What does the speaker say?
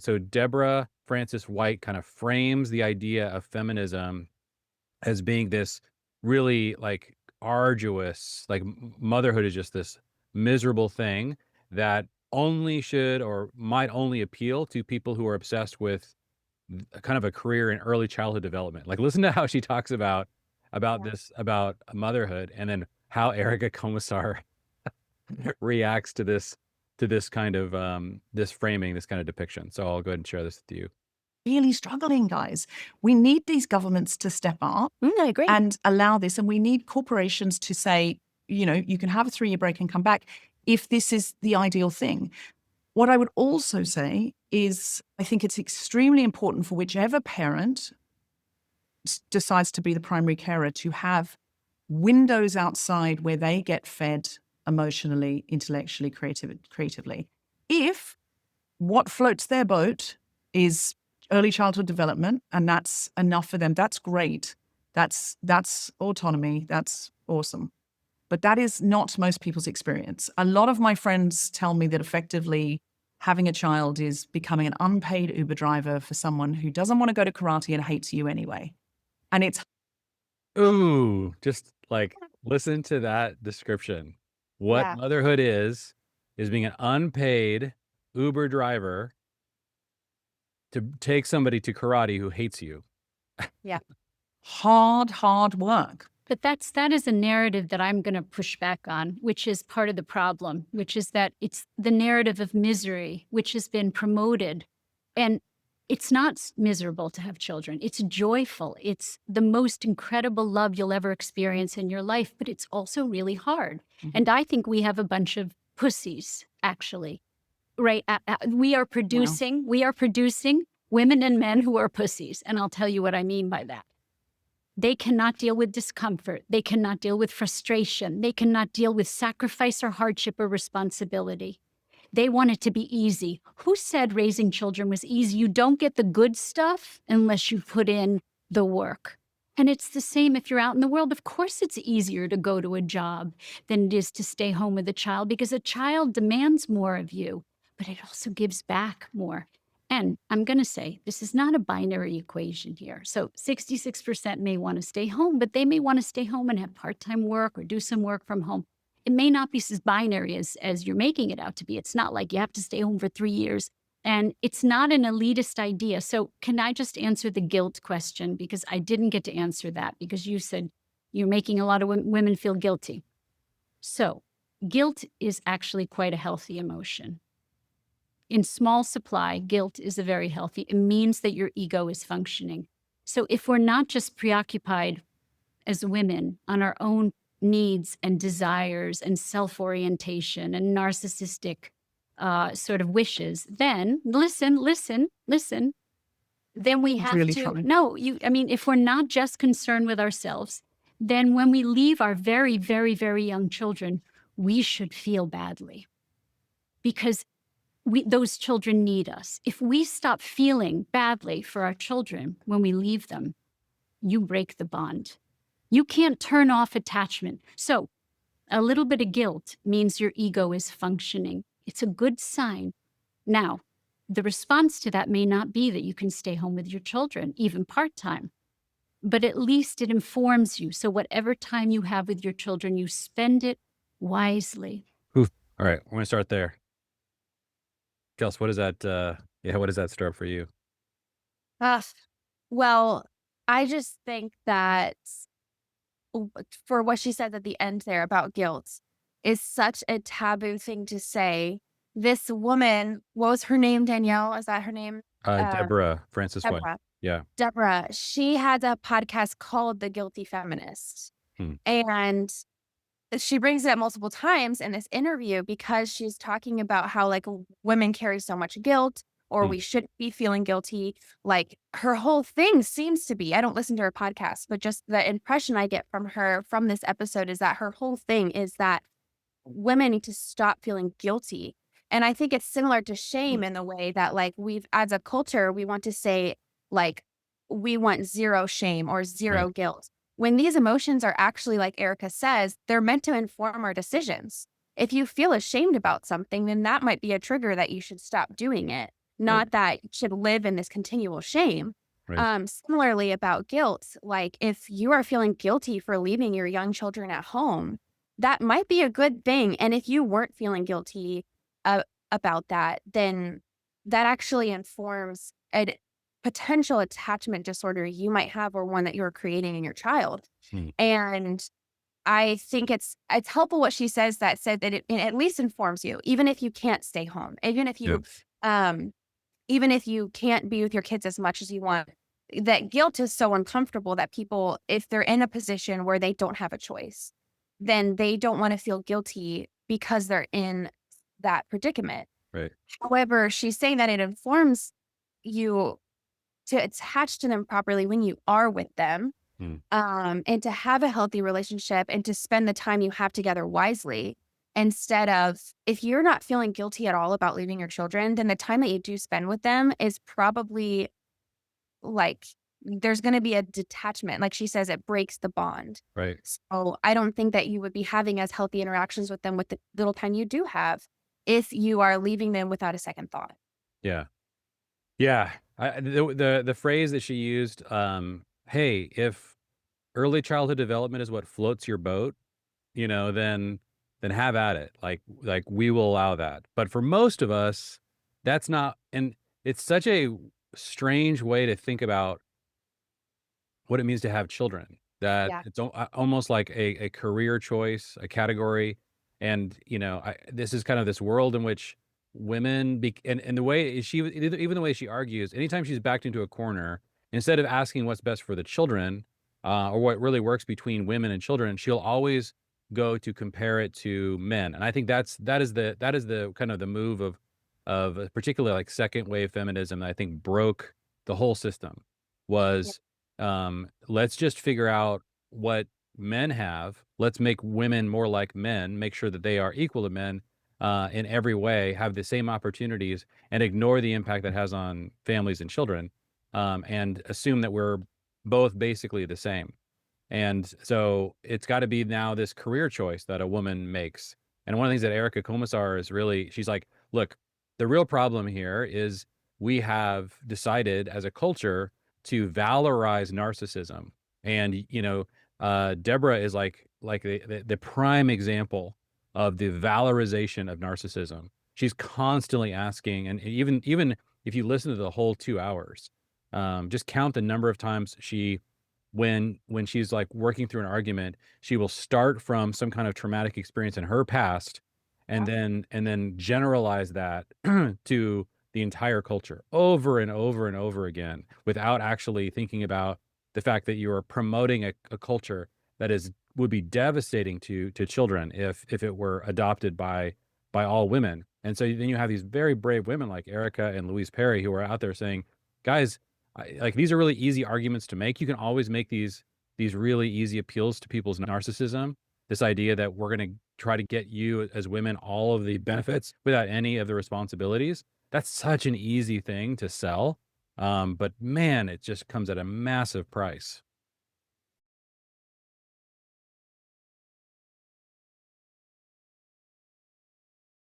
So Deborah Francis White kind of frames the idea of feminism as being this really like arduous, like motherhood is just this miserable thing that only should or might only appeal to people who are obsessed with kind of a career in early childhood development. Like, listen to how she talks about Yeah. this, about motherhood, and then how Erica Komisar reacts to this kind of this framing, this kind of depiction. So I'll go ahead and share this with you. Really struggling, guys. We need these governments to step up I agree. and allow this. And we need corporations to say, you can have a 3-year break and come back if this is the ideal thing. What I would also say is I think it's extremely important for whichever parent decides to be the primary carer to have windows outside where they get fed emotionally, intellectually, creatively. If what floats their boat is early childhood development and that's enough for them, that's great. That's autonomy. That's awesome. But that is not most people's experience. A lot of my friends tell me that effectively having a child is becoming an unpaid Uber driver for someone who doesn't want to go to karate and hates you anyway. And it's Ooh, just like listen to that description. What Yeah. motherhood is being an unpaid Uber driver to take somebody to karate who hates you. Yeah. hard work. But that is a narrative that I'm going to push back on, which is part of the problem, which is that it's the narrative of misery, which has been promoted. And it's not miserable to have children. It's joyful. It's the most incredible love you'll ever experience in your life, but it's also really hard. Mhm. And I think we have a bunch of pussies, actually, right? We are producing women and men who are pussies. And I'll tell you what I mean by that. They cannot deal with discomfort. They cannot deal with frustration. They cannot deal with sacrifice or hardship or responsibility. They want it to be easy. Who said raising children was easy? You don't get the good stuff unless you put in the work. And it's the same if you're out in the world. Of course, it's easier to go to a job than it is to stay home with a child because a child demands more of you, but it also gives back more. And I'm going to say this is not a binary equation here. So 66% may want to stay home, but they may want to stay home and have part-time work or do some work from home. It may not be as binary as you're making it out to be. It's not like you have to stay home for 3 years. And it's not an elitist idea. So can I just answer the guilt question? Because I didn't get to answer that because you said you're making a lot of women feel guilty. So guilt is actually quite a healthy emotion. In small supply, guilt is a very healthy. It means that your ego is functioning. So if we're not just preoccupied as women on our own needs and desires and self-orientation and narcissistic sort of wishes, then listen, then we have Really to, trying. no, if we're not just concerned with ourselves, then when we leave our very, very, very young children, we should feel badly because those children need us. If we stop feeling badly for our children when we leave them, you break the bond. You can't turn off attachment. So a little bit of guilt means your ego is functioning. It's a good sign. Now, the response to that may not be that you can stay home with your children, even part-time, but at least it informs you. So whatever time you have with your children, you spend it wisely. Oof. All right, we're gonna start there. Kels, what does that what does that stir up for you? Well, I just think that for what she said at the end there about guilt is such a taboo thing to say. This woman, what was her name, Danielle? Is that her name? Deborah Francis White. Deborah. Yeah. Deborah, she had a podcast called The Guilty Feminist. Hmm. And she brings it up multiple times in this interview because she's talking about how like women carry so much guilt or we shouldn't be feeling guilty. Like her whole thing seems to be, I don't listen to her podcast, but just the impression I get from her from this episode is that her whole thing is that women need to stop feeling guilty. And I think it's similar to shame in the way that like as a culture, we want to say like, we want zero shame or zero Right. guilt. When these emotions are actually, like Erica says, they're meant to inform our decisions. If you feel ashamed about something, then that might be a trigger that you should stop doing it. Right. not that you should live in this continual shame. Right. Similarly about guilt, like if you are feeling guilty for leaving your young children at home, that might be a good thing. And if you weren't feeling guilty uh, about that, then that actually informs a potential attachment disorder you might have, or one that you're creating in your child. Hmm. And I think it's helpful what she says, that said that it at least informs you, even if you can't stay home, Yeah. um, even if you can't be with your kids as much as you want. That guilt is so uncomfortable that people, if they're in a position where they don't have a choice, then they don't want to feel guilty because they're in that predicament. Right. However, she's saying that it informs you to attach to them properly when you are with them, Hmm. and to have a healthy relationship and to spend the time you have together wisely. Instead of, if you're not feeling guilty at all about leaving your children, then the time that you do spend with them is probably like, there's going to be a detachment. Like she says, it breaks the bond. Right. So I don't think that you would be having as healthy interactions with them with the little time you do have if you are leaving them without a second thought. Yeah. Yeah. The phrase that she used, hey, if early childhood development is what floats your boat, then have at it. Like we will allow that. But for most of us, that's not, and it's such a strange way to think about what it means to have children, that Yeah. it's almost like a career choice, a category. And, this is kind of this world in which women, and the way even the way she argues, anytime she's backed into a corner, instead of asking what's best for the children, or what really works between women and children, she'll always go to compare it to men. And I think that is the kind of the move of particularly like second wave feminism that I think broke the whole system. Yeah. Was let's just figure out what men have. Let's make women more like men, make sure that they are equal to men in every way, have the same opportunities, and ignore the impact that has on families and children, and assume that we're both basically the same. And so it's got to be now this career choice that a woman makes. And one of the things that Erica Komisar is really, she's like, look, the real problem here is we have decided as a culture to valorize narcissism. And, Deborah is like the prime example of the valorization of narcissism. She's constantly asking, and even if you listen to the whole 2 hours, just count the number of times when she's like working through an argument, she will start from some kind of traumatic experience in her past, and then generalize that to the entire culture over and over and over again, without actually thinking about the fact that you are promoting a culture that would be devastating to children if it were adopted by all women. And so then you have these very brave women like Erica and Louise Perry who are out there saying, guys, like these are really easy arguments to make. You can always make these really easy appeals to people's narcissism. This idea that we're going to try to get you as women all of the benefits without any of the responsibilities. That's such an easy thing to sell. But man, it just comes at a massive price.